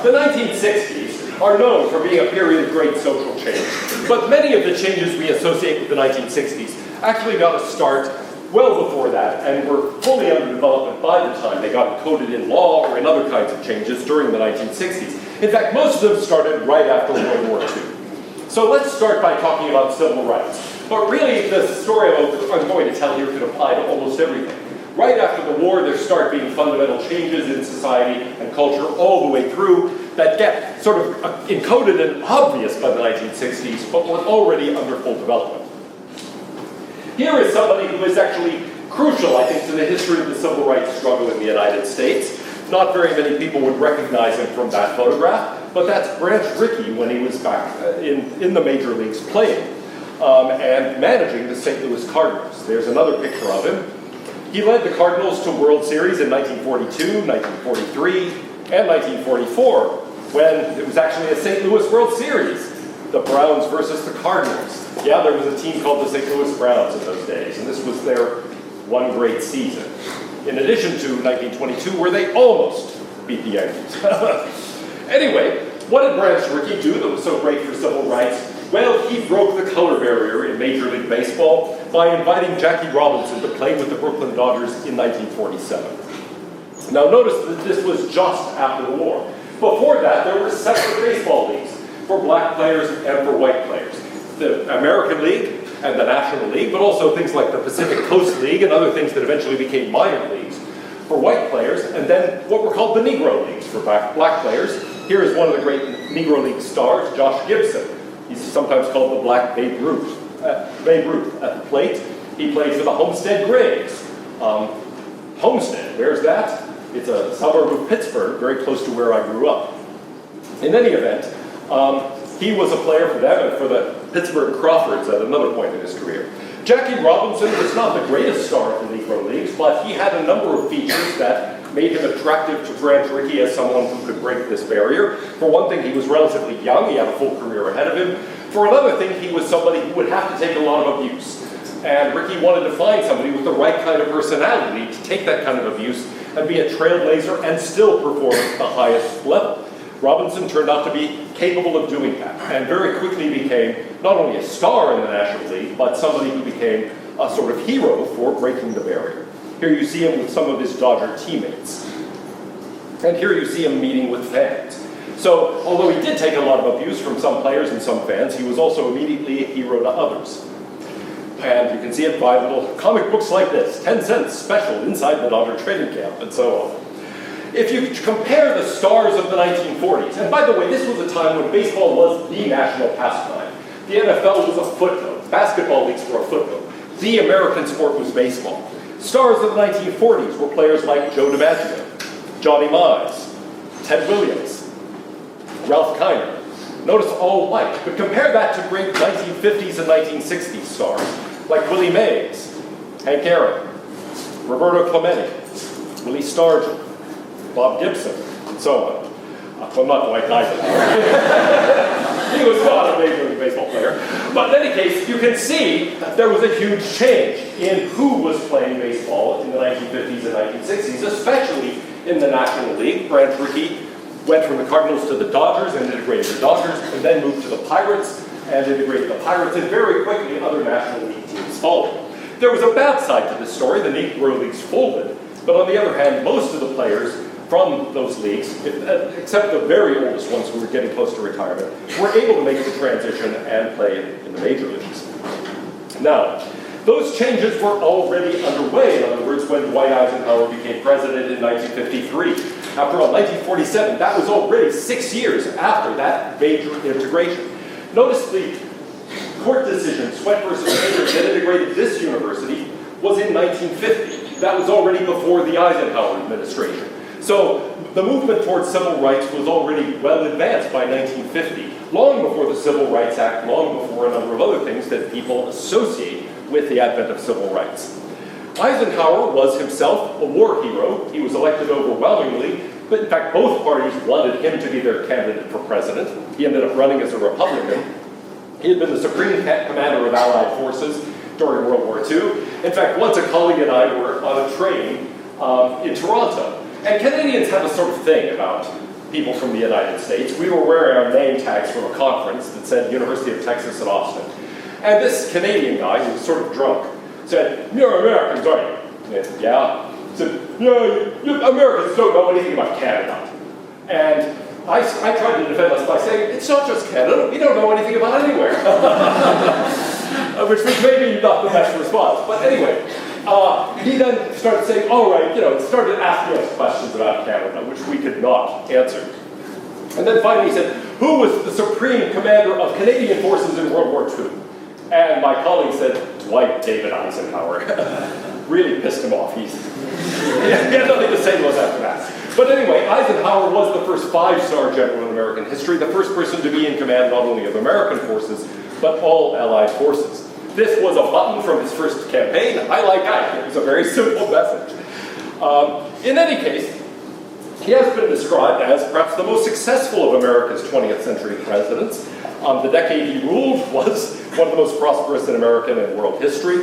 The 1960s are known for being a period of great social change, but many of the changes we associate with the 1960s actually got a start well before that and were fully under development by the time they got encoded in law or in other kinds of changes during the 1960s. In fact, most of them started right after World War II. So let's start by talking about civil rights. But really, the story I'm going to tell here could apply to almost everything. Right after the war, there start being fundamental changes in society and culture all the way through that get sort of encoded and obvious by the 1960s, but were already under full development. Here is somebody who is actually crucial, I think, to the history of the civil rights struggle in the United States. Not very many people would recognize him from that photograph, but that's Branch Rickey when he was back in the major leagues playing and managing the St. Louis Cardinals. There's another picture of him. He led the Cardinals to World Series in 1942, 1943, and 1944, when it was actually a St. Louis World Series, the Browns versus the Cardinals. Yeah, there was a team called the St. Louis Browns in those days, and this was their one great season. In addition to 1922, where they almost beat the Yankees. Anyway, what did Branch Rickey do that was so great for civil rights? Well, he broke the color barrier in Major League Baseball by inviting Jackie Robinson to play with the Brooklyn Dodgers in 1947. Now notice that this was just after the war. Before that, there were separate baseball leagues for black players and for white players. The American League and the National League, but also things like the Pacific Coast League and other things that eventually became minor leagues for white players, and then what were called the Negro Leagues for black players. Here is one of the great Negro League stars, Josh Gibson. He's sometimes called the Black Babe Ruth. Babe Ruth at the plate. He played for the Homestead Grays. Homestead, where's that? It's a suburb of Pittsburgh, very close to where I grew up. In any event, he was a player for them and for the Pittsburgh Crawfords at another point in his career. Jackie Robinson was not the greatest star of the Negro Leagues, but he had a number of features that made him attractive to Branch Rickey as someone who could break this barrier. For one thing, he was relatively young. He had a full career ahead of him. For another thing, he was somebody who would have to take a lot of abuse. And Rickey wanted to find somebody with the right kind of personality to take that kind of abuse and be a trailblazer and still perform at the highest level. Robinson turned out to be capable of doing that and very quickly became not only a star in the National League, but somebody who became a sort of hero for breaking the barrier. Here you see him with some of his Dodger teammates. And here you see him meeting with fans. So, although he did take a lot of abuse from some players and some fans, he was also immediately a hero to others. And you can see it by little comic books like this, 10 cents special inside the Dodger training camp, and so on. If you compare the stars of the 1940s, and by the way, this was a time when baseball was the national pastime. The NFL was a footnote. Basketball leagues were a footnote. The American sport was baseball. Stars of the 1940s were players like Joe DiMaggio, Johnny Mize, Ted Williams, Ralph Kiner. Notice all white, but compare that to great 1950s and 1960s stars like Willie Mays, Hank Aaron, Roberto Clemente, Willie Stargell, Bob Gibson, and so on. Well, not Dwight Eisenhower. He was not a Major League Baseball player. But in any case, you can see that there was a huge change in who was playing baseball in the 1950s and 1960s, especially in the National League. Branch Rickey went from the Cardinals to the Dodgers and integrated the Dodgers, and then moved to the Pirates and integrated the Pirates, and very quickly other National League teams followed. There was a bad side to this story. The Negro Leagues folded, but on the other hand, most of the players from those leagues, except the very oldest ones who were getting close to retirement, were able to make the transition and play in the major leagues. Now, those changes were already underway, in other words, when Dwight Eisenhower became president in 1953. After all, 1947, that was already 6 years after that major integration. Notice the court decision, Sweat versus Baker, that integrated this university was in 1950. That was already before the Eisenhower administration. So the movement towards civil rights was already well advanced by 1950, long before the Civil Rights Act, long before a number of other things that people associate with the advent of civil rights. Eisenhower was himself a war hero. He was elected overwhelmingly, but in fact both parties wanted him to be their candidate for president. He ended up running as a Republican. He had been the supreme commander of Allied forces during World War II. In fact, once a colleague and I were on a train in Toronto. And Canadians have a sort of thing about people from the United States. We were wearing our name tags from a conference that said University of Texas at Austin. And this Canadian guy, who was sort of drunk, said, "You're Americans, aren't you?" And I said, "Yeah." He said, "Yeah, Americans don't know anything about Canada." And I tried to defend us by saying, "It's not just Canada, we don't know anything about anywhere." Which was maybe not the best response. But anyway, he then started saying, "All right," started asking us questions about Canada, which we could not answer. And then finally he said, "Who was the supreme commander of Canadian forces in World War II?" And my colleague said, "Dwight David Eisenhower." Really pissed him off. He had nothing to say to us after that. But anyway, Eisenhower was the first five-star general in American history, the first person to be in command not only of American forces, but all Allied forces. This was a button from his first campaign. I like that. It was a very simple message. In any case, he has been described as perhaps the most successful of America's 20th century presidents. The decade he ruled was one of the most prosperous in American and world history.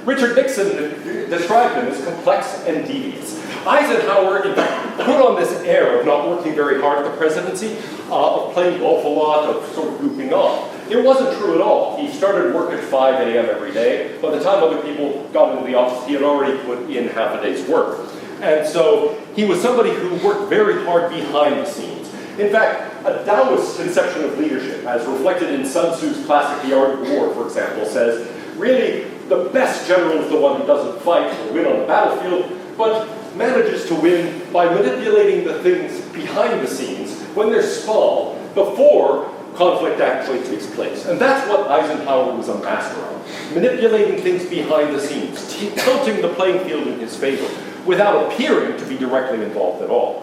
Richard Nixon described him as complex and devious. Eisenhower, in fact, put on this air of not working very hard at the presidency, of playing golf a lot, of sort of goofing off. It wasn't true at all. He started work at 5 a.m. every day. By the time other people got into the office, he had already put in half a day's work. And so he was somebody who worked very hard behind the scenes. In fact, a Taoist conception of leadership, as reflected in Sun Tzu's classic The Art of War, for example, says, really, the best general is the one who doesn't fight or win on the battlefield, but manages to win by manipulating the things behind the scenes when they're small, before conflict actually takes place. And that's what Eisenhower was a master of, manipulating things behind the scenes, tilting the playing field in his favor, without appearing to be directly involved at all.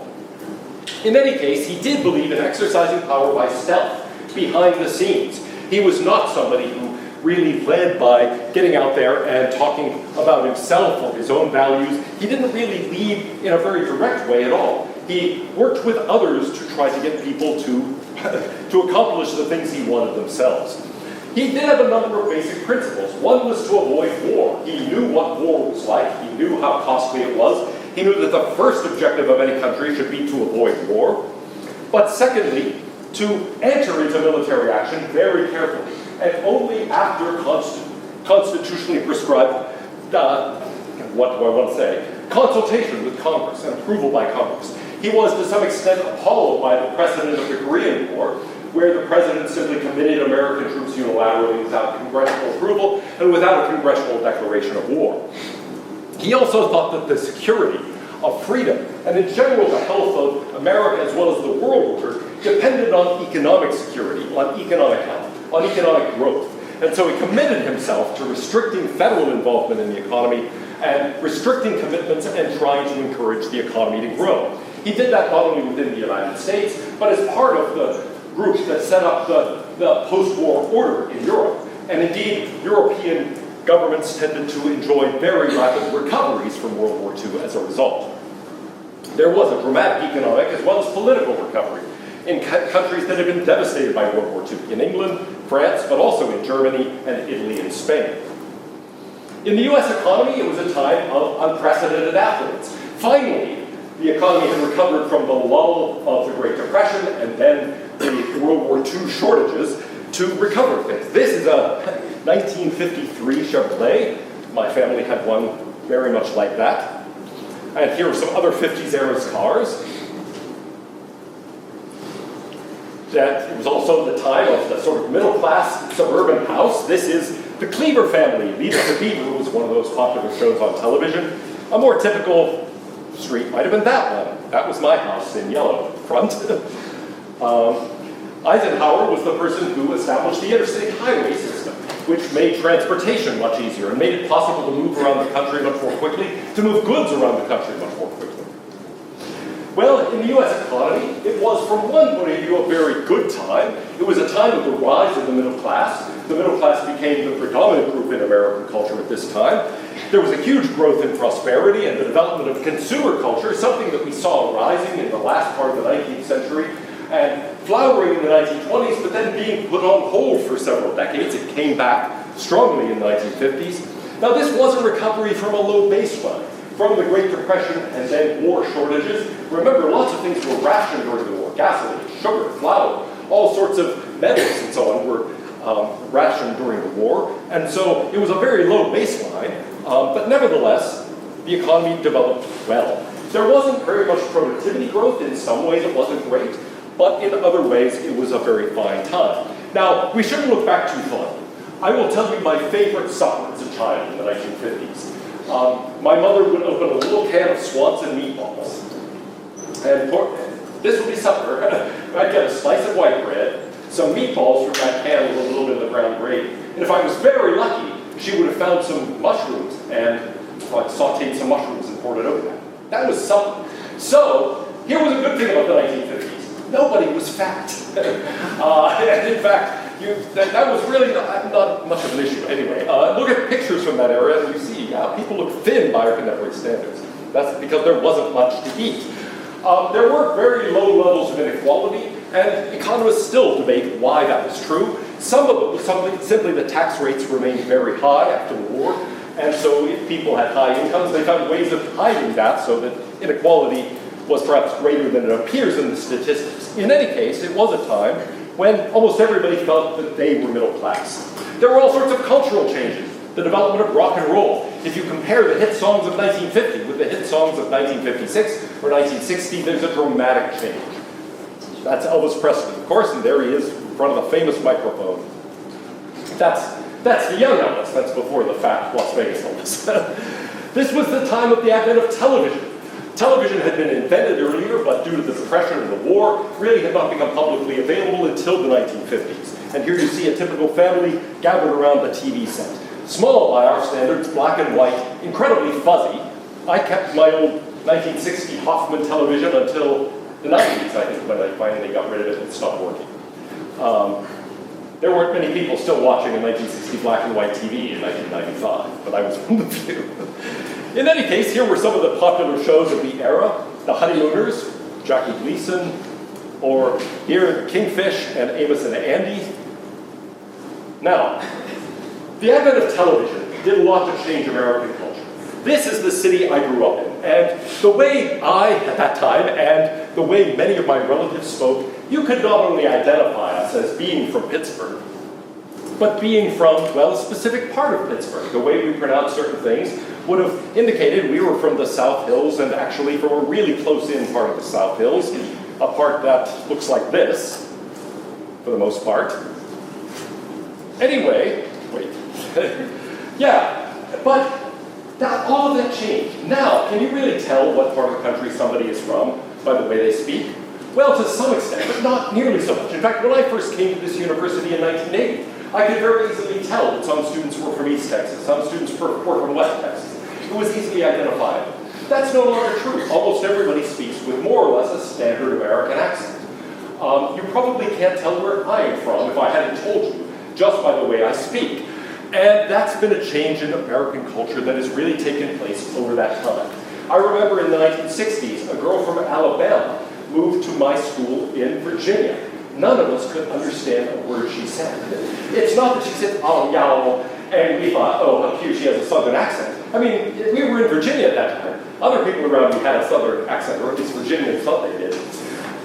In any case, he did believe in exercising power by stealth, behind the scenes. He was not somebody who really led by getting out there and talking about himself or his own values. He didn't really lead in a very direct way at all. He worked with others to try to get people to accomplish the things he wanted themselves. He did have a number of basic principles. One was to avoid war. He knew what war was like. He knew how costly it was. He knew that the first objective of any country should be to avoid war. But secondly, to enter into military action very carefully, and only after constitutionally prescribed, consultation with Congress and approval by Congress. He was, to some extent, appalled by the precedent of the Korean War, where the president simply committed American troops unilaterally without congressional approval and without a congressional declaration of war. He also thought that the security of freedom, and in general the health of America as well as the world order, depended on economic security, on economic health, on economic growth. And so he committed himself to restricting federal involvement in the economy and restricting commitments and trying to encourage the economy to grow. He did that not only within the United States, but as part of the group that set up the post-war order in Europe. And indeed, European governments tended to enjoy very rapid recoveries from World War II as a result. There was a dramatic economic as well as political recovery in countries that had been devastated by World War II, in England, France, but also in Germany and Italy and Spain. In the US economy, it was a time of unprecedented affluence. Finally, the economy had recovered from the lull of the Great Depression and then the World War II shortages to recover things. This is a 1953 Chevrolet. My family had one very much like that. And here are some other 50s era cars. That it was also the time of the sort of middle-class suburban house. This is the Cleaver family. Leave It to Beaver was one of those popular shows on television. A more typical street might have been that one. That was my house in yellow front. Eisenhower was the person who established the interstate highway system, which made transportation much easier and made it possible to move around the country much more quickly, to move goods around the country much more quickly. Well, in the US economy, it was from one point of view a very good time. It was a time of the rise of the middle class. The middle class became the predominant group in American culture at this time. There was a huge growth in prosperity and the development of consumer culture, something that we saw rising in the last part of the 19th century and flowering in the 1920s, but then being put on hold for several decades. It came back strongly in the 1950s. Now, this was a recovery from a low baseline, from the Great Depression and then war shortages. Remember, lots of things were rationed during the war. gasoline, sugar, flour, all sorts of metals and so on were rationed during the war. And so it was a very low baseline, but nevertheless, the economy developed well. There wasn't very much productivity growth. In some ways it wasn't great, but in other ways it was a very fine time. Now, we shouldn't look back too far. I will tell you my favorite supper as a child in the 1950s. My mother would open a little can of Swanson meatballs. And this would be supper. I'd get a slice of white bread, some meatballs from that can with a little bit of the brown gravy. And if I was very lucky, she would have found some mushrooms and sauteed some mushrooms and poured it over that. That was supper. So, here was a good thing about the 1950s. Nobody was fat. And in fact, that was really not much of an issue. Anyway, look at pictures from that era and you see people look thin by our contemporary standards. That's because there wasn't much to eat. There were very low levels of inequality, and economists still debate why that was true. Some of it was simply the tax rates remained very high after the war, and so if people had high incomes, they found ways of hiding that so that inequality was perhaps greater than it appears in the statistics. In any case, it was a time when almost everybody felt that they were middle class. There were all sorts of cultural changes. The development of rock and roll. If you compare the hit songs of 1950 with the hit songs of 1956 or 1960, there's a dramatic change. That's Elvis Presley, of course, and there he is in front of the famous microphone. That's the young Elvis. That's before the fat Las Vegas Elvis. This was the time of the advent of television. Television had been invented earlier, but due to the depression of the war, really had not become publicly available until the 1950s. And here you see a typical family gathered around the TV set. Small by our standards, black and white, incredibly fuzzy. I kept my old 1960 Hoffman television until the 90s, I think, when I finally got rid of it and stopped working. There weren't many people still watching a 1960 black and white TV in 1995, but I was one of the few. In any case, here were some of the popular shows of the era. The Honeymooners, Jackie Gleason, or here, Kingfish and Amos and Andy. Now, the advent of television did a lot to change American culture. This is the city I grew up in, and the way I, at that time, and the way many of my relatives spoke, you could not only identify us as being from Pittsburgh, but being from, well, a specific part of Pittsburgh. The way we pronounce certain things would have indicated we were from the South Hills, and actually from a really close-in part of the South Hills, a part that looks like this, for the most part. Anyway, wait. Yeah, but all of that changed. Now, can you really tell what part of the country somebody is from by the way they speak? Well, to some extent, but not nearly so much. In fact, when I first came to this university in 1980, I could very easily tell that some students were from East Texas, some students were from West Texas. It was easily identifiable. That's no longer true. Almost everybody speaks with more or less a standard American accent. You probably can't tell where I am from if I hadn't told you, just by the way I speak. And that's been a change in American culture that has really taken place over that time. I remember in the 1960s, a girl from Alabama moved to my school in Virginia. None of us could understand a word she said. It's not that she said, oh, yow, and we thought, oh, how cute, she has a southern accent. I mean, we were in Virginia at that time. Other people around me had a southern accent, or at least Virginians thought they did.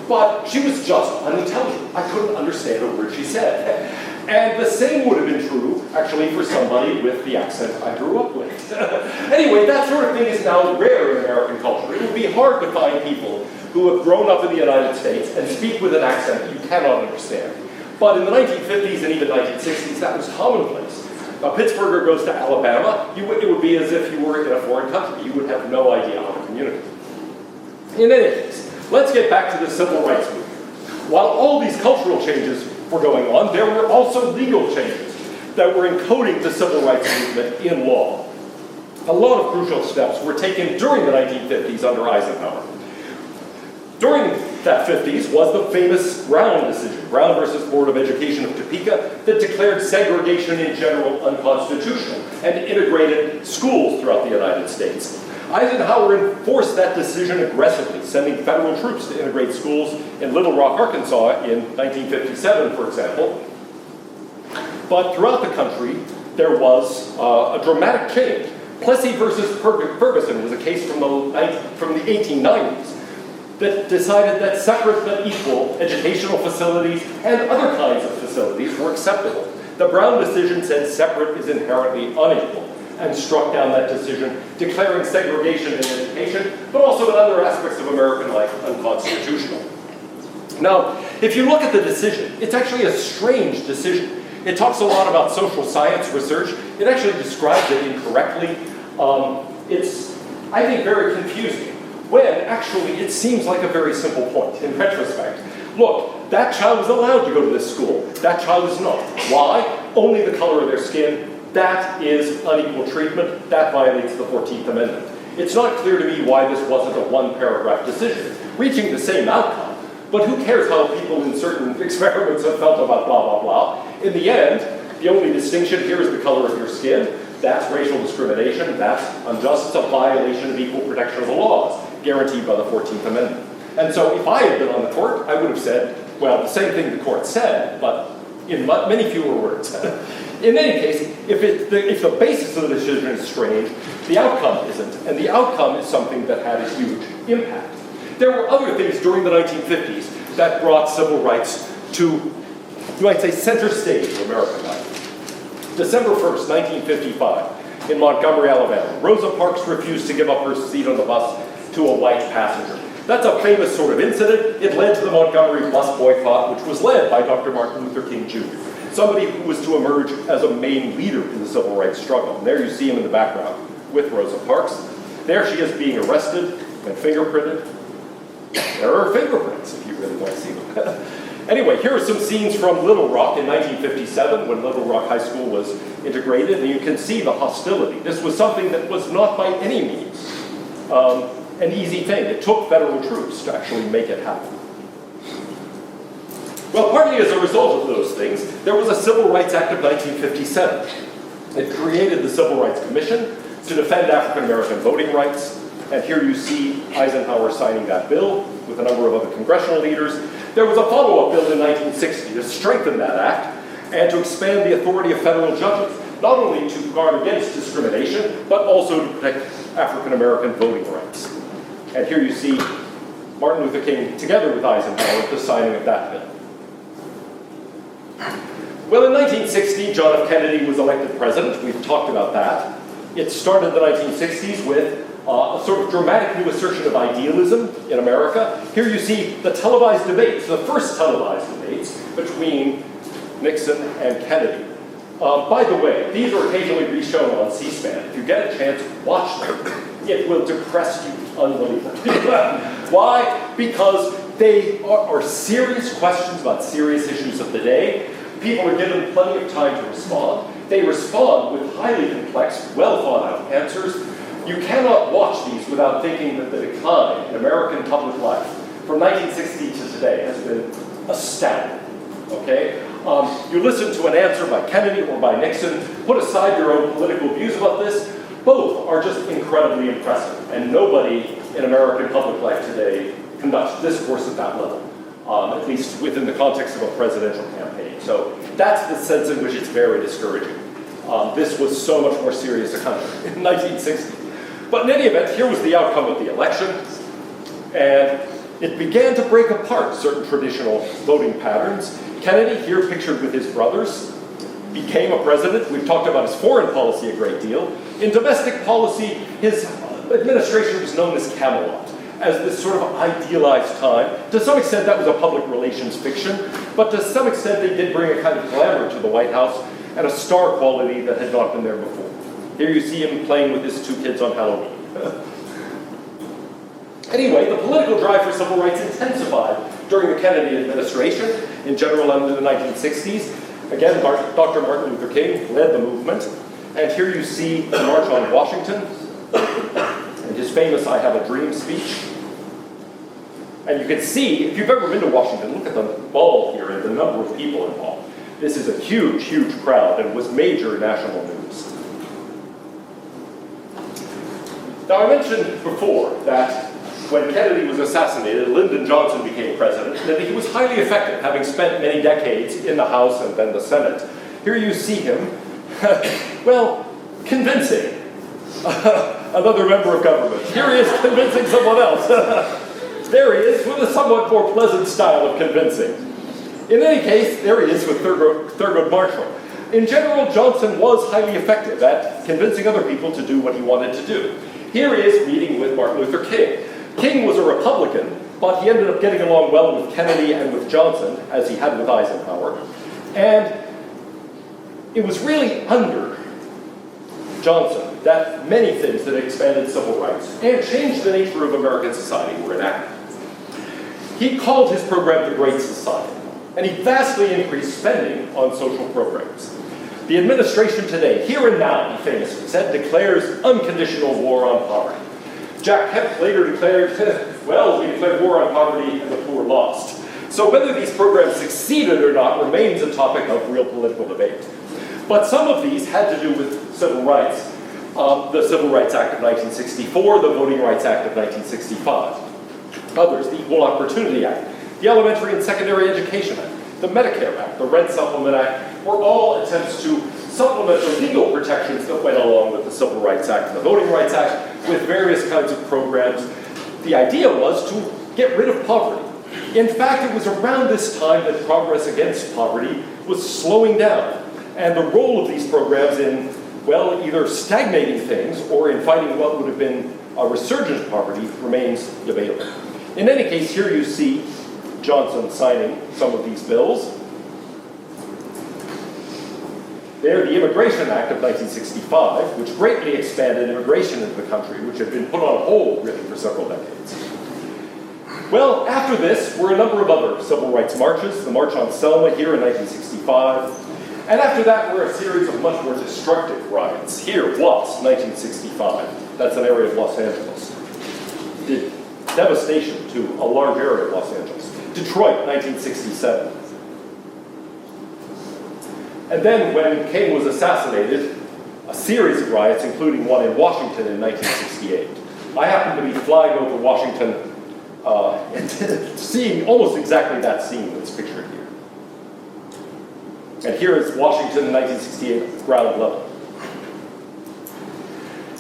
But she was just unintelligent. I couldn't understand a word she said. And the same would have been true, actually, for somebody with the accent I grew up with. Anyway, that sort of thing is now rare in American culture. It would be hard to find people who have grown up in the United States and speak with an accent you cannot understand. But in the 1950s and even 1960s, that was commonplace. A Pittsburgher goes to Alabama, it would be as if you were in a foreign country. You would have no idea how to communicate. In any case, let's get back to the civil rights movement. While all these cultural changes were going on, there were also legal changes that were encoding the civil rights movement in law. A lot of crucial steps were taken during the 1950s under Eisenhower. During that 50s was the famous Brown decision, Brown versus Board of Education of Topeka, that declared segregation in general unconstitutional and integrated schools throughout the United States. Eisenhower enforced that decision aggressively, sending federal troops to integrate schools in Little Rock, Arkansas in 1957, for example. But throughout the country, there was a dramatic change. Plessy versus Ferguson was a case from the 1890s. that decided that separate but equal educational facilities and other kinds of facilities were acceptable. The Brown decision said separate is inherently unequal and struck down that decision, declaring segregation in education, but also in other aspects of American life, unconstitutional. Now, if you look at the decision, it's actually a strange decision. It talks a lot about social science research. It actually describes it incorrectly. It's, I think, very confusing, when actually it seems like a very simple point in retrospect. Look, that child is allowed to go to this school. That child is not. Why? Only the color of their skin. That is unequal treatment. That violates the 14th Amendment. It's not clear to me why this wasn't a one-paragraph decision, reaching the same outcome. But who cares how people in certain experiments have felt about blah, blah, blah. In the end, the only distinction here is the color of your skin. That's racial discrimination. That's unjust. It's a violation of equal protection of the laws guaranteed by the 14th Amendment. And so if I had been on the court, I would have said, well, the same thing the court said, but in many fewer words. In any case, if the basis of the decision is strange, the outcome isn't. And the outcome is something that had a huge impact. There were other things during the 1950s that brought civil rights to, you might say, center stage of American life. December 1st, 1955, in Montgomery, Alabama, Rosa Parks refused to give up her seat on the bus to a white passenger. That's a famous sort of incident. It led to the Montgomery bus boycott, which was led by Dr. Martin Luther King Jr., somebody who was to emerge as a main leader in the civil rights struggle. And there you see him in the background with Rosa Parks. There she is being arrested and fingerprinted. There are fingerprints, if you really want to see them. Anyway, here are some scenes from Little Rock in 1957, when Little Rock High School was integrated, and you can see the hostility. This was something that was not by any means an easy thing. It took federal troops to actually make it happen. Well, partly as a result of those things, there was a Civil Rights Act of 1957. It created the Civil Rights Commission to defend African American voting rights. And here you see Eisenhower signing that bill with a number of other congressional leaders. There was a follow-up bill in 1960 to strengthen that act and to expand the authority of federal judges, not only to guard against discrimination, but also to protect African American voting rights. And here you see Martin Luther King together with Eisenhower at the signing of that bill. Well, in 1960, John F. Kennedy was elected president. We've talked about that. It started the 1960s with a sort of dramatic new assertion of idealism in America. Here you see the televised debates, the first televised debates between Nixon and Kennedy. By the way, these are occasionally reshown on C-SPAN. If you get a chance, watch them. It will depress you unbelievably. Why? Because they are serious questions about serious issues of the day. People are given plenty of time to respond. They respond with highly complex, well-thought-out answers. You cannot watch these without thinking that the decline in American public life from 1960 to today has been astounding. Okay? You listen to an answer by Kennedy or by Nixon, put aside your own political views about this, both are just incredibly impressive, and nobody in American public life today conducts discourse at that level, at least within the context of a presidential campaign. So that's the sense in which it's very discouraging. This was so much more serious a country in 1960. But in any event, here was the outcome of the election, and it began to break apart certain traditional voting patterns. Kennedy, here pictured with his brothers, became a president. We've talked about his foreign policy a great deal. In domestic policy, his administration was known as Camelot, as this sort of idealized time. To some extent, that was a public relations fiction, but to some extent, they did bring a kind of glamour to the White House and a star quality that had not been there before. Here you see him playing with his two kids on Halloween. Anyway, the political drive for civil rights intensified during the Kennedy administration, in general under the 1960s. Again, Dr. Martin Luther King led the movement. And here you see the March on Washington and his famous I Have a Dream speech. And you can see, if you've ever been to Washington, look at the ball here and the number of people involved. This is a huge, huge crowd and was major national news. Now, I mentioned before that when Kennedy was assassinated, Lyndon Johnson became president, that he was highly effective, having spent many decades in the House and then the Senate. Here you see him, well, convincing another member of government. Here he is convincing someone else. There he is with a somewhat more pleasant style of convincing. In any case, there he is with Thurgood Marshall. In general, Johnson was highly effective at convincing other people to do what he wanted to do. Here he is meeting with Martin Luther King. King was a Republican, but he ended up getting along well with Kennedy and with Johnson, as he had with Eisenhower. And it was really under Johnson that many things that expanded civil rights and changed the nature of American society were enacted. He called his program the Great Society, and he vastly increased spending on social programs. The administration today, here and now, he famously said, declares unconditional war on poverty. Jack Kemp later declared, well, we declared war on poverty and the poor lost. So whether these programs succeeded or not remains a topic of real political debate. But some of these had to do with civil rights. The Civil Rights Act of 1964, the Voting Rights Act of 1965. Others, the Equal Opportunity Act, the Elementary and Secondary Education Act, the Medicare Act, the Rent Supplement Act, were all attempts to supplement the legal protections that went along with the Civil Rights Act and the Voting Rights Act with various kinds of programs. The idea was to get rid of poverty. In fact, it was around this time that progress against poverty was slowing down. And the role of these programs in, well, either stagnating things or in fighting what would have been a resurgent of poverty remains debatable. In any case, here you see Johnson signing some of these bills. There, the Immigration Act of 1965, which greatly expanded immigration into the country, which had been put on hold, really, for several decades. Well, after this were a number of other civil rights marches, the March on Selma here in 1965, and after that were a series of much more destructive riots. Here, Watts, 1965. That's an area of Los Angeles. Did devastation to a large area of Los Angeles. Detroit, 1967. And then when King was assassinated, a series of riots, including one in Washington in 1968. I happened to be flying over Washington and seeing almost exactly that scene that's pictured here. And here is Washington in 1968, ground level.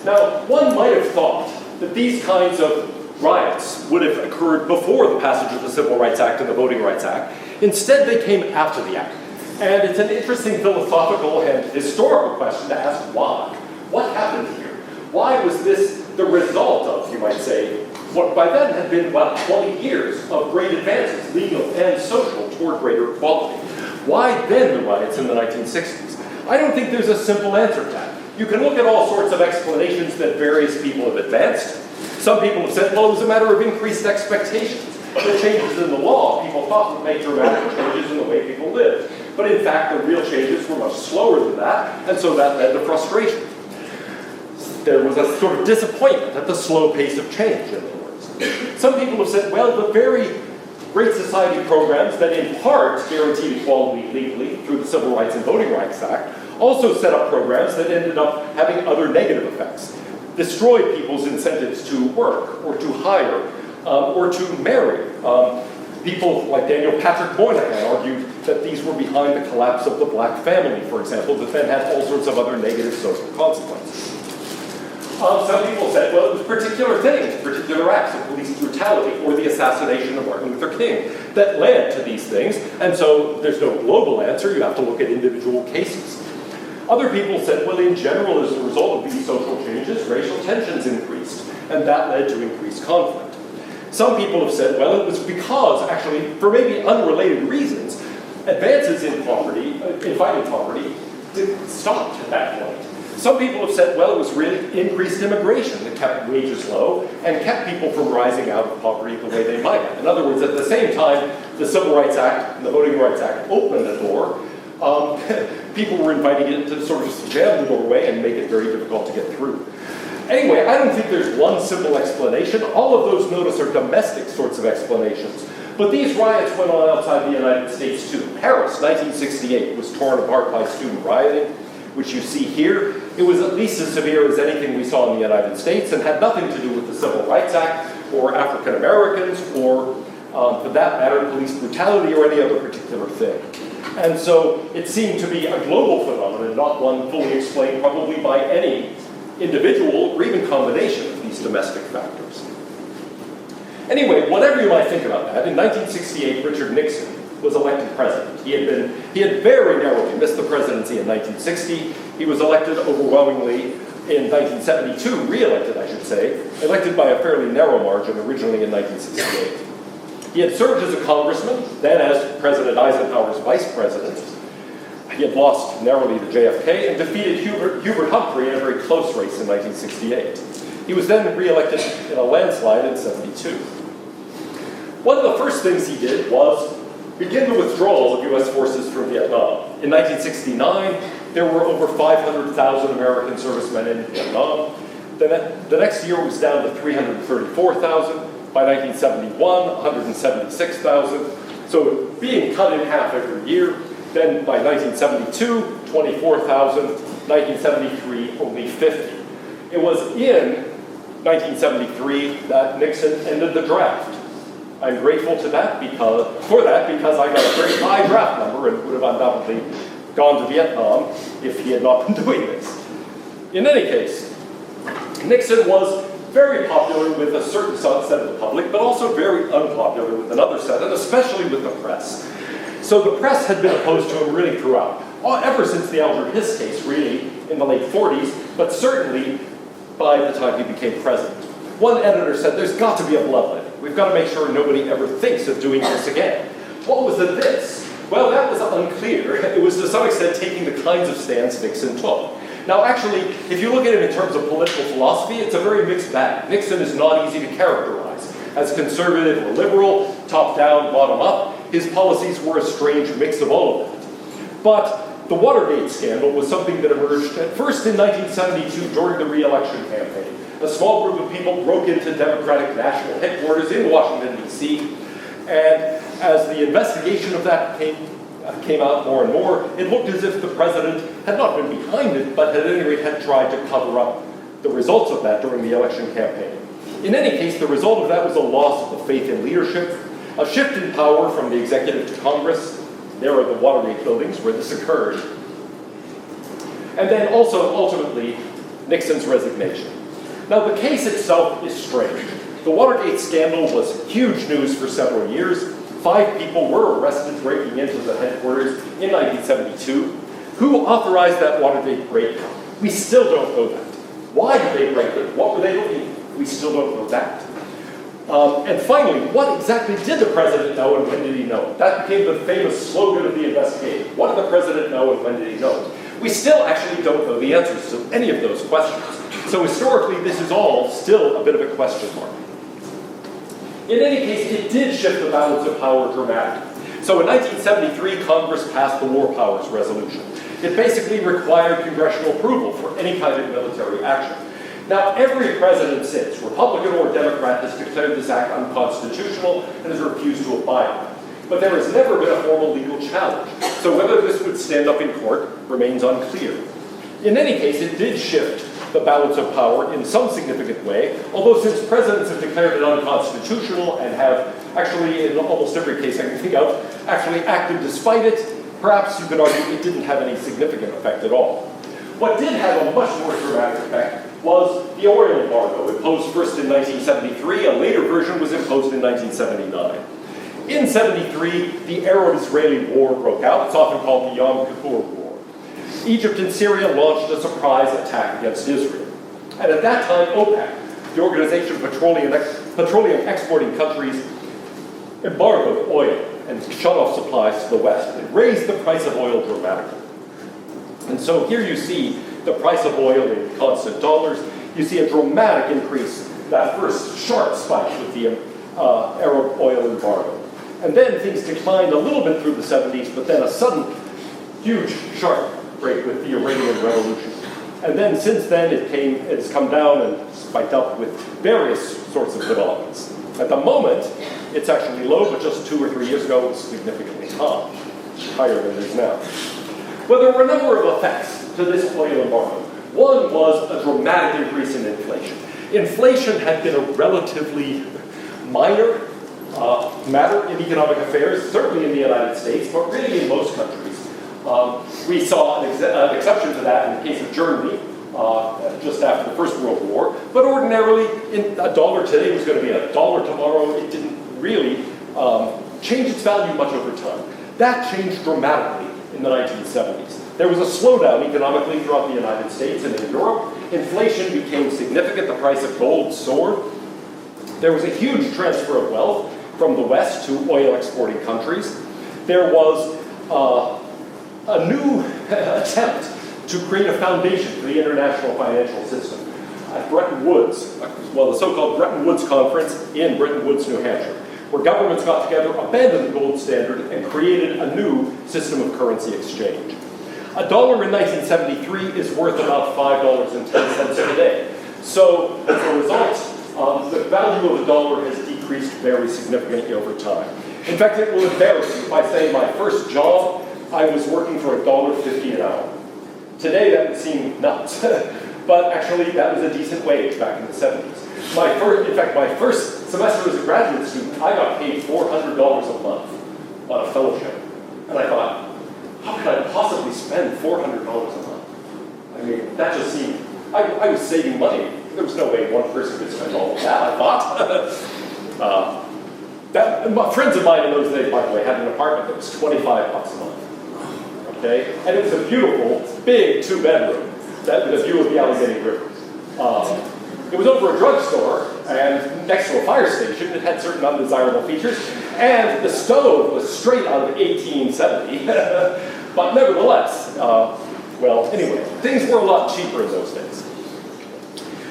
Now, one might have thought that these kinds of riots would have occurred before the passage of the Civil Rights Act and the Voting Rights Act. Instead, they came after the act. And it's an interesting philosophical and historical question to ask why. What happened here? Why was this the result of, you might say, what by then had been about 20 years of great advances, legal and social, toward greater equality? Why then the riots in the 1960s? I don't think there's a simple answer to that. You can look at all sorts of explanations that various people have advanced. Some people have said, well, it was a matter of increased expectations. The changes in the law people thought would make dramatic changes in the way people lived. But in fact, the real changes were much slower than that, and so that led to frustration. There was a sort of disappointment at the slow pace of change, in other words. Some people have said, well, the very Great Society programs that in part guaranteed equality legally through the Civil Rights and Voting Rights Act also set up programs that ended up having other negative effects. Destroyed people's incentives to work or to hire or to marry. People like Daniel Patrick Moynihan argued that these were behind the collapse of the black family, for example, that then had all sorts of other negative social consequences. Some people said, well, it was particular things, particular acts of police brutality or the assassination of Martin Luther King that led to these things, and so there's no global answer, you have to look at individual cases. Other people said, well, in general, as a result of these social changes, racial tensions increased, and that led to increased conflict. Some people have said, well, it was because, actually, for maybe unrelated reasons, advances in poverty, in fighting poverty, stopped at that point. Some people have said, well, it was really increased immigration that kept wages low and kept people from rising out of poverty the way they might have. In other words, at the same time, the Civil Rights Act and the Voting Rights Act opened the door, people were inviting it to sort of jam the doorway and make it very difficult to get through. Anyway, I don't think there's one simple explanation. All of those, notice, are domestic sorts of explanations. But these riots went on outside the United States too. Paris, 1968, was torn apart by student rioting, which you see here. It was at least as severe as anything we saw in the United States and had nothing to do with the Civil Rights Act or African Americans or, for that matter, police brutality or any other particular thing. And so it seemed to be a global phenomenon, not one fully explained probably by any individual or even combination of these domestic factors. Anyway, whatever you might think about that, in 1968, Richard Nixon was elected president. He had very narrowly missed the presidency in 1960. He was elected overwhelmingly in 1972, re-elected, I should say, elected by a fairly narrow margin originally in 1968. He had served as a congressman, then as President Eisenhower's vice president. He had lost narrowly to JFK and defeated Hubert Humphrey in a very close race in 1968. He was then re-elected in a landslide in 72. One of the first things he did was begin the withdrawal of U.S. forces from Vietnam. In 1969, there were over 500,000 American servicemen in Vietnam. The next year was down to 334,000. By 1971, 176,000. So being cut in half every year. Then by 1972, 24,000. 1973, only 50. It was in 1973 that Nixon ended the draft. I'm grateful for that because I got a very high draft number and would have undoubtedly gone to Vietnam if he had not been doing this. In any case, Nixon was very popular with a certain subset of the public, but also very unpopular with another set, and especially with the press. So the press had been opposed to him really throughout, ever since the Alger Hiss case, really, in the late 40s, but certainly by the time he became president. One editor said, there's got to be a bloodletting. We've got to make sure nobody ever thinks of doing this again. What was the this? Well, that was unclear. It was to some extent taking the kinds of stance Nixon took. Now, actually, if you look at him in terms of political philosophy, it's a very mixed bag. Nixon is not easy to characterize. As conservative or liberal, top-down, bottom-up, his policies were a strange mix of all of that. But the Watergate scandal was something that emerged at first in 1972 during the re-election campaign. A small group of people broke into Democratic National Headquarters in Washington, D.C., and as the investigation of that came out more and more, it looked as if the president had not been behind it, but at any rate had tried to cover up the results of that during the election campaign. In any case, the result of that was a loss of the faith in leadership, a shift in power from the executive to Congress. There are the Watergate buildings where this occurred. And then also, ultimately, Nixon's resignation. Now, the case itself is strange. The Watergate scandal was huge news for several years. 5 people were arrested breaking into the headquarters in 1972. Who authorized that Watergate break? We still don't know that. Why did they break it? What were they looking for? We still don't know that. And finally, what exactly did the president know and when did he know it? That became the famous slogan of the investigation. What did the president know and when did he know it? We still actually don't know the answers to any of those questions. So historically, this is all still a bit of a question mark. In any case, it did shift the balance of power dramatically. So in 1973, Congress passed the War Powers Resolution. It basically required congressional approval for any kind of military action. Now, every president since, Republican or Democrat, has declared this act unconstitutional and has refused to abide by it. But there has never been a formal legal challenge. So whether this would stand up in court remains unclear. In any case, it did shift the balance of power in some significant way, although since presidents have declared it unconstitutional and have actually, in almost every case I can think of, actually acted despite it, perhaps you could argue it didn't have any significant effect at all. What did have a much more dramatic effect was the oil embargo, imposed first in 1973. A later version was imposed in 1979. In 73, the Arab-Israeli War broke out. It's often called the Yom Kippur War. Egypt and Syria launched a surprise attack against Israel. And at that time, OPEC, the Organization of Petroleum Exporting Countries, embargoed oil and shut off supplies to the West. It raised the price of oil dramatically. And so here you see the price of oil in constant dollars. You see a dramatic increase, that first sharp spike with the Arab oil embargo. And then things declined a little bit through the 70s, but then a sudden, huge, sharp break with the Iranian Revolution. And then since then it's come down and spiked up with various sorts of developments. At the moment, it's actually low, but just 2 or 3 years ago, it was significantly higher than it is now. Well, there were a number of effects to this oil embargo. One was a dramatic increase in inflation. Inflation had been a relatively minor matter in economic affairs, certainly in the United States, but really in most countries. We saw an exception to that in the case of Germany, just after the First World War. But ordinarily, a dollar today was going to be a dollar tomorrow. It didn't really change its value much over time. That changed dramatically in the 1970s. There was a slowdown economically throughout the United States and in Europe. Inflation became significant. The price of gold soared. There was a huge transfer of wealth from the West to oil-exporting countries. There was a new attempt to create a foundation for the international financial system at Bretton Woods, well, the so-called Bretton Woods Conference in Bretton Woods, New Hampshire, where governments got together, abandoned the gold standard, and created a new system of currency exchange. A dollar in 1973 is worth about $5.10 today. So, as a result, the value of a dollar has decreased very significantly over time. In fact, it will embarrass you by saying my first job, I was working for $1.50 an hour. Today, that would seem nuts. But actually, that was a decent wage back in the 70s. In fact, my first semester as a graduate student, I got paid $400 a month on a fellowship. And I thought, how could I possibly spend $400 a month? I mean, that just seemed, I was saving money. There was no way one person could spend all of that, I thought. Friends of mine in those days, by the way, had an apartment that was $25 a month. Okay? And it was a beautiful, big two-bedroom with a view of the Allegheny River. It was over a drugstore and next to a fire station. It had certain undesirable features. And the stove was straight out of 1870. But nevertheless, well, anyway, things were a lot cheaper in those days.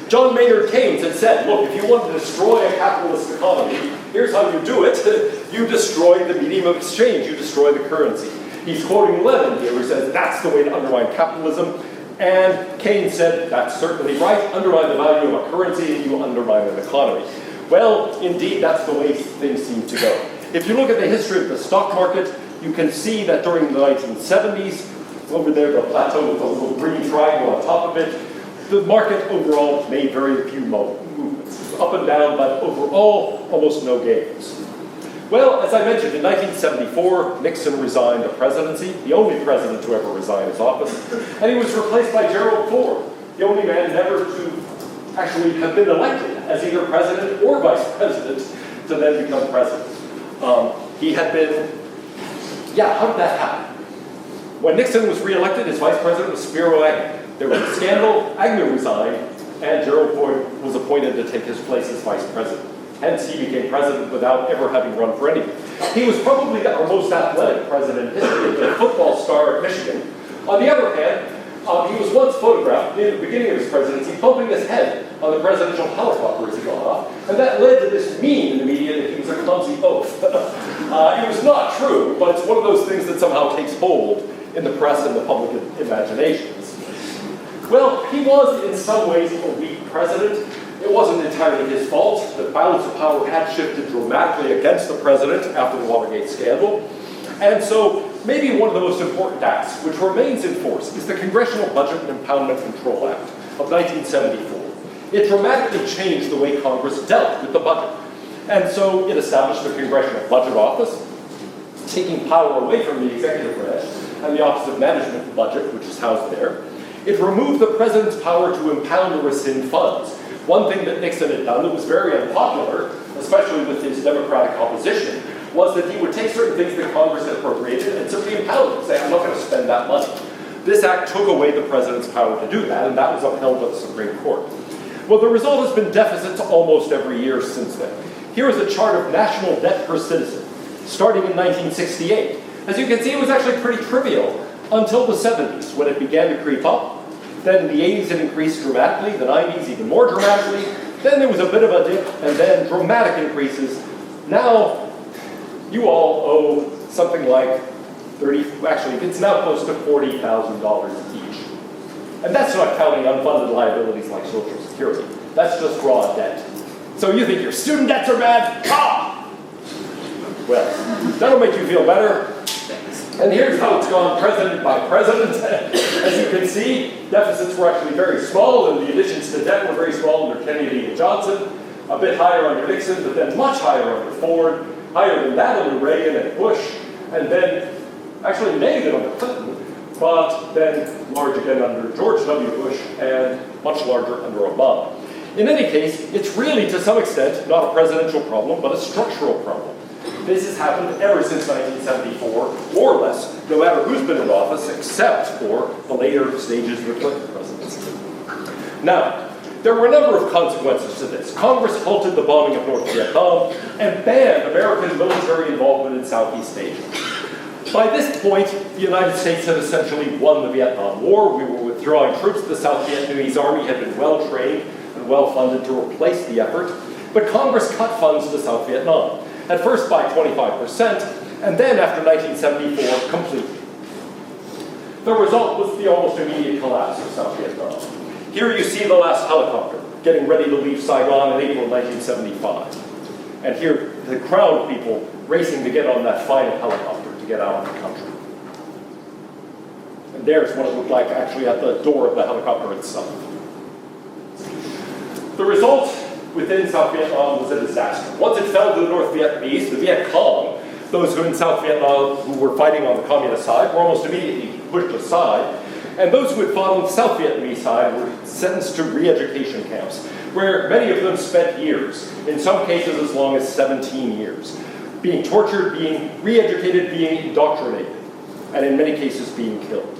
John Maynard Keynes had said, look, if you want to destroy a capitalist economy, here's how you do it. You destroy the medium of exchange. You destroy the currency. He's quoting Lenin here, who says that's the way to undermine capitalism. And Keynes said, that's certainly right. Undermine the value of a currency and you undermine an economy. Well, indeed, that's the way things seem to go. If you look at the history of the stock market, you can see that during the 1970s, over there, the plateau with a little green triangle on top of it, the market overall made very few movements. Up and down, but overall, almost no gains. Well, as I mentioned, in 1974, Nixon resigned the presidency, the only president to ever resign his office, and he was replaced by Gerald Ford, the only man never to actually have been elected as either president or vice president to then become president. He had been, how did that happen? When Nixon was reelected, his vice president was Spiro Agnew. There was a scandal, Agnew resigned, and Gerald Ford was appointed to take his place as vice president. Hence, he became president without ever having run for anything. He was probably our most athletic president in history, a football star at Michigan. On the other hand, he was once photographed near the beginning of his presidency bumping his head on the presidential helicopter as he got off, and that led to this meme in the media that he was a clumsy oaf. It was not true, but it's one of those things that somehow takes hold in the press and the public imaginations. Well, he was in some ways a weak president. It wasn't entirely his fault. The balance of power had shifted dramatically against the president after the Watergate scandal. And so maybe one of the most important acts, which remains in force, is the Congressional Budget and Impoundment Control Act of 1974. It dramatically changed the way Congress dealt with the budget. And so it established the Congressional Budget Office, taking power away from the executive branch and the Office of Management Budget, which is housed there. It removed the president's power to impound or rescind funds. One thing that Nixon had done that was very unpopular, especially with his Democratic opposition, was that he would take certain things that Congress had appropriated and simply impound them, say, I'm not going to spend that money. This act took away the president's power to do that, and that was upheld by the Supreme Court. Well, the result has been deficits almost every year since then. Here is a chart of national debt per citizen, starting in 1968. As you can see, it was actually pretty trivial until the 70s, when it began to creep up. Then in the 80s, it increased dramatically, the 90s even more dramatically. Then there was a bit of a dip, and then dramatic increases. Now, you all owe something like it's now close to $40,000 each. And that's not counting unfunded liabilities like Social Security. That's just raw debt. So you think your student debts are bad? Well, that'll make you feel better. And here's how it's gone president by president. As you can see, deficits were actually very small, and the additions to debt were very small under Kennedy and Johnson, a bit higher under Nixon, but then much higher under Ford, higher than that under Reagan and Bush, and then actually negative under Clinton, but then large again under George W. Bush and much larger under Obama. In any case, it's really, to some extent, not a presidential problem, but a structural problem. This has happened ever since 1974, more or less, no matter who's been in office, except for the later stages of the Clinton presidency. Now, there were a number of consequences to this. Congress halted the bombing of North Vietnam and banned American military involvement in Southeast Asia. By this point, the United States had essentially won the Vietnam War. We were withdrawing troops. The South Vietnamese army had been well trained and well funded to replace the effort. But Congress cut funds to South Vietnam, at first by 25%, and then after 1974, completely. The result was the almost immediate collapse of South Vietnam. Here you see the last helicopter getting ready to leave Saigon in April 1975. And here, the crowd of people racing to get on that final helicopter to get out of the country. And there's what it looked like actually at the door of the helicopter itself. The result within South Vietnam was a disaster. Once it fell to the North Vietnamese, the Viet Cong, those who in South Vietnam who were fighting on the communist side, were almost immediately pushed aside. And those who had fought on the South Vietnamese side were sentenced to re-education camps, where many of them spent years, in some cases as long as 17 years, being tortured, being re-educated, being indoctrinated, and in many cases being killed.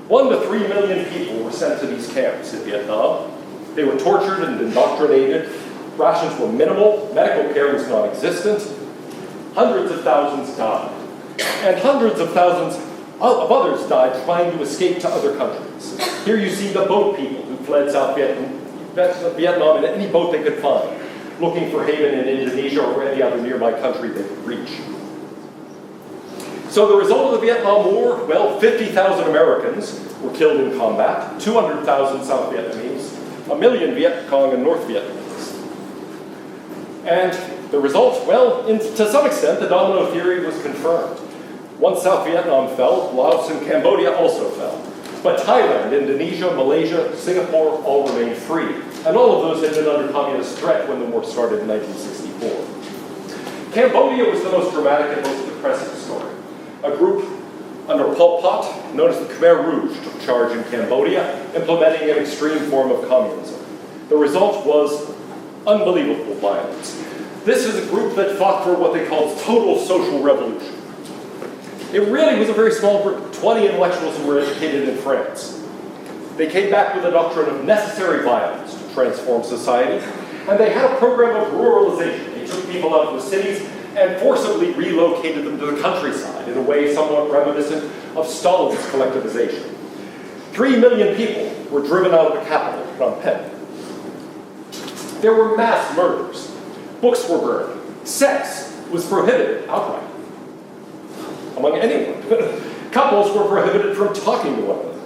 1 to 3 million people were sent to these camps in Vietnam. They were tortured and indoctrinated. Rations were minimal. Medical care was non-existent. Hundreds of thousands died. And hundreds of thousands of others died trying to escape to other countries. Here you see the boat people who fled South Vietnam in any boat they could find, looking for haven in Indonesia or any other nearby country they could reach. So the result of the Vietnam War, well, 50,000 Americans were killed in combat, 200,000 South Vietnamese, 1 million Viet Cong and North Vietnamese. And the result, well, to some extent, the domino theory was confirmed. Once South Vietnam fell, Laos and Cambodia also fell. But Thailand, Indonesia, Malaysia, Singapore all remained free. And all of those had been under communist threat when the war started in 1964. Cambodia was the most dramatic and most depressing story. A group under Pol Pot, known as the Khmer Rouge, took charge in Cambodia, implementing an extreme form of communism. The result was unbelievable violence. This is a group that fought for what they called total social revolution. It really was a very small group, 20 intellectuals who were educated in France. They came back with a doctrine of necessary violence to transform society, and they had a program of ruralization. They took people out of the cities and forcibly relocated them to the countryside in a way somewhat reminiscent of Stalin's collectivization. 3 million people were driven out of the capital, Phnom Penh. There were mass murders. Books were burned. Sex was prohibited outright among anyone. Couples were prohibited from talking to one another.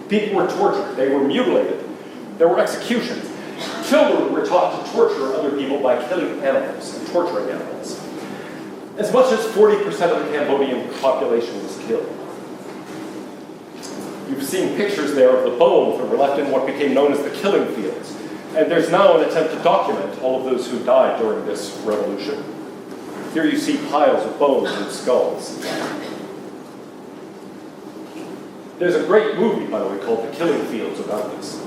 People were tortured. They were mutilated. There were executions. Children were taught to torture other people by killing animals and torturing animals. As much as 40% of the Cambodian population was killed. You've seen pictures there of the bones that were left in what became known as the killing fields. And there's now an attempt to document all of those who died during this revolution. Here you see piles of bones and skulls. There's a great movie, by the way, called The Killing Fields about this.